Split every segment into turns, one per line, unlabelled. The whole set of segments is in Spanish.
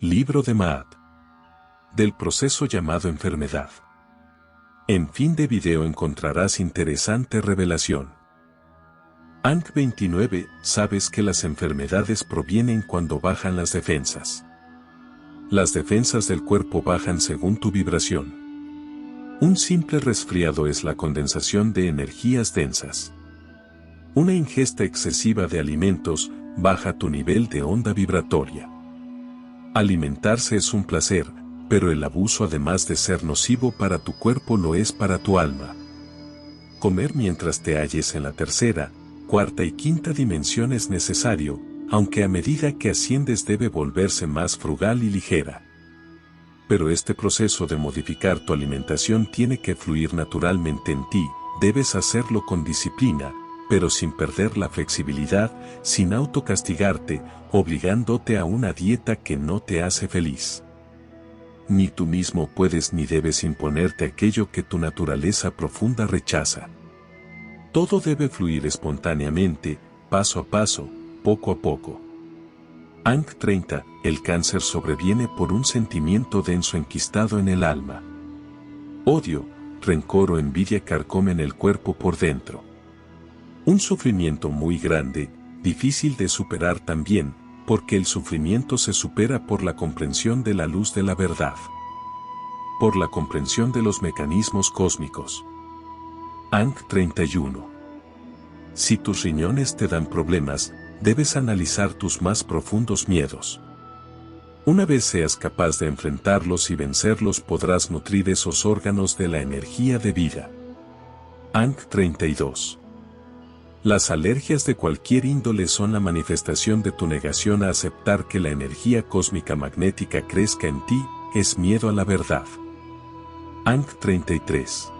Libro de Maat. Del proceso llamado enfermedad. En fin de video encontrarás interesante revelación. Ankh 29. Sabes que las enfermedades provienen cuando bajan las defensas. Las defensas del cuerpo bajan según tu vibración. Un simple resfriado es la condensación de energías densas. Una ingesta excesiva de alimentos baja tu nivel de onda vibratoria. Alimentarse es un placer, pero el abuso, además de ser nocivo para tu cuerpo, lo es para tu alma. Comer mientras te halles en la tercera, cuarta y quinta dimensión es necesario, aunque a medida que asciendes debe volverse más frugal y ligera. Pero este proceso de modificar tu alimentación tiene que fluir naturalmente en ti, debes hacerlo con disciplina, pero sin perder la flexibilidad, sin autocastigarte, obligándote a una dieta que no te hace feliz. Ni tú mismo puedes ni debes imponerte aquello que tu naturaleza profunda rechaza. Todo debe fluir espontáneamente, paso a paso, poco a poco. Ankh 30. El cáncer sobreviene por un sentimiento denso enquistado en el alma. Odio, rencor o envidia carcomen el cuerpo por dentro. Un sufrimiento muy grande, difícil de superar también, porque el sufrimiento se supera por la comprensión de la luz de la verdad. Por la comprensión de los mecanismos cósmicos. Ankh 31. Si tus riñones te dan problemas, debes analizar tus más profundos miedos. Una vez seas capaz de enfrentarlos y vencerlos, podrás nutrir esos órganos de la energía de vida. Ankh 32. Las alergias de cualquier índole son la manifestación de tu negación a aceptar que la energía cósmica magnética crezca en ti, es miedo a la verdad. Ankh 33.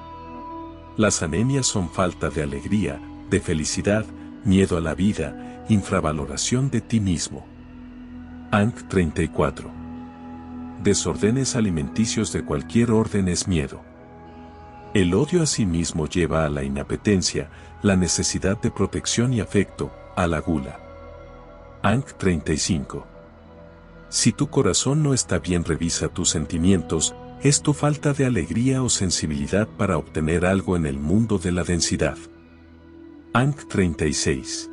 Las anemias son falta de alegría, de felicidad, miedo a la vida, infravaloración de ti mismo. Ankh 34. Desórdenes alimenticios de cualquier orden es miedo. El odio a sí mismo lleva a la inapetencia, la necesidad de protección y afecto, a la gula. Ankh 35. Si tu corazón no está bien, revisa tus sentimientos, es tu falta de alegría o sensibilidad para obtener algo en el mundo de la densidad. Ankh 36.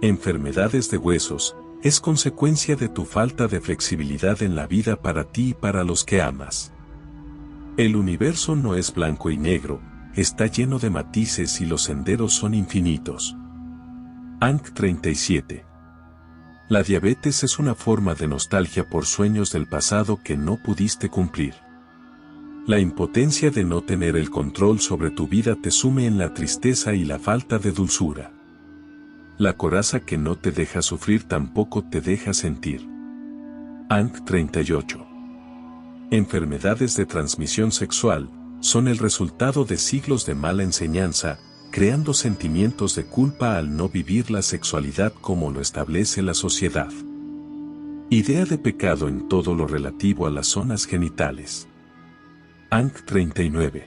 Enfermedades de huesos, es consecuencia de tu falta de flexibilidad en la vida para ti y para los que amas. El universo no es blanco y negro, está lleno de matices y los senderos son infinitos. Ankh 37. La diabetes es una forma de nostalgia por sueños del pasado que no pudiste cumplir. La impotencia de no tener el control sobre tu vida te sume en la tristeza y la falta de dulzura. La coraza que no te deja sufrir tampoco te deja sentir. Ankh 38. Enfermedades de transmisión sexual son el resultado de siglos de mala enseñanza, creando sentimientos de culpa al no vivir la sexualidad como lo establece la sociedad. Idea de pecado en todo lo relativo a las zonas genitales. Ankh 39.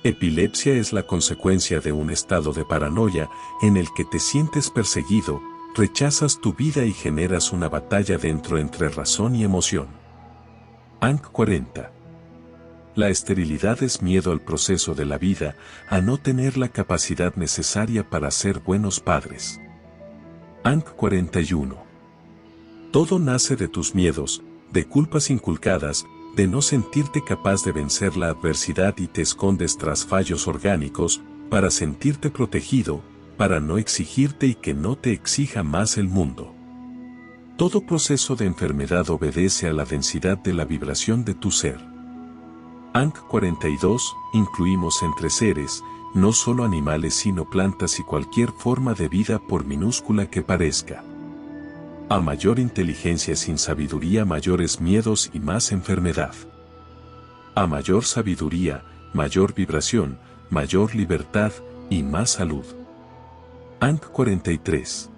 Epilepsia es la consecuencia de un estado de paranoia en el que te sientes perseguido, rechazas tu vida y generas una batalla dentro entre razón y emoción. Ankh 40. La esterilidad es miedo al proceso de la vida, a no tener la capacidad necesaria para ser buenos padres. Ankh 41. Todo nace de tus miedos, de culpas inculcadas, de no sentirte capaz de vencer la adversidad y te escondes tras fallos orgánicos, para sentirte protegido, para no exigirte y que no te exija más el mundo. Todo proceso de enfermedad obedece a la densidad de la vibración de tu ser. Ankh 42. Incluimos entre seres, no solo animales sino plantas y cualquier forma de vida por minúscula que parezca. A mayor inteligencia sin sabiduría, mayores miedos y más enfermedad. A mayor sabiduría, mayor vibración, mayor libertad y más salud. Ankh 43.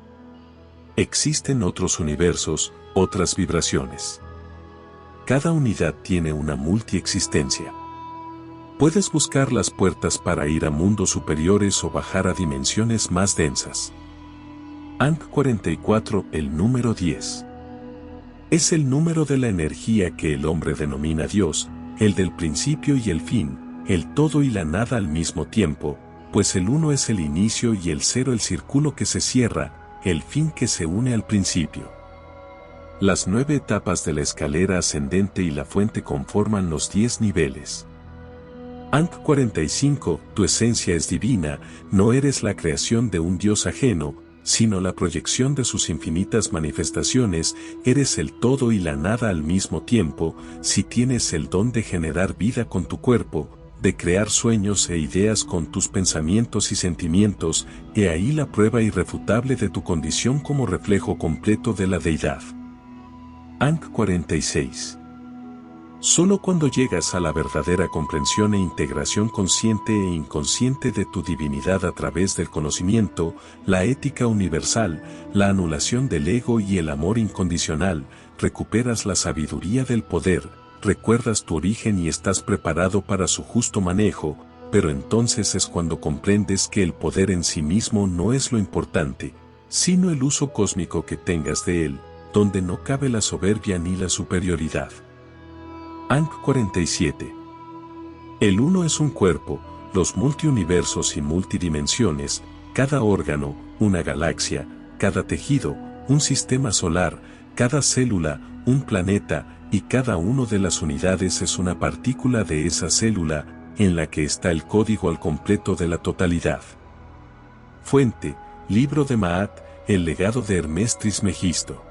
Existen otros universos, otras vibraciones. Cada unidad tiene una multiexistencia. Puedes buscar las puertas para ir a mundos superiores o bajar a dimensiones más densas. Ankh 44. El número 10. Es el número de la energía que el hombre denomina Dios, el del principio y el fin, el todo y la nada al mismo tiempo, pues el uno es el inicio y el cero el círculo que se cierra, el fin que se une al principio. Las 9 etapas de la escalera ascendente y la fuente conforman los 10 niveles. Ankh 45, tu esencia es divina, no eres la creación de un Dios ajeno, sino la proyección de sus infinitas manifestaciones, eres el todo y la nada al mismo tiempo, si tienes el don de generar vida con tu cuerpo, de crear sueños e ideas con tus pensamientos y sentimientos, he ahí la prueba irrefutable de tu condición como reflejo completo de la deidad. Ankh 46. Solo cuando llegas a la verdadera comprensión e integración consciente e inconsciente de tu divinidad a través del conocimiento, la ética universal, la anulación del ego y el amor incondicional, recuperas la sabiduría del poder, recuerdas tu origen y estás preparado para su justo manejo, pero entonces es cuando comprendes que el poder en sí mismo no es lo importante, sino el uso cósmico que tengas de él, donde no cabe la soberbia ni la superioridad. Ankh 47. El uno es un cuerpo, los multiuniversos y multidimensiones, cada órgano, una galaxia, cada tejido, un sistema solar, cada célula, un planeta, y cada una de las unidades es una partícula de esa célula, en la que está el código al completo de la totalidad. Fuente, Libro de Maat, el legado de Hermes Trismegisto.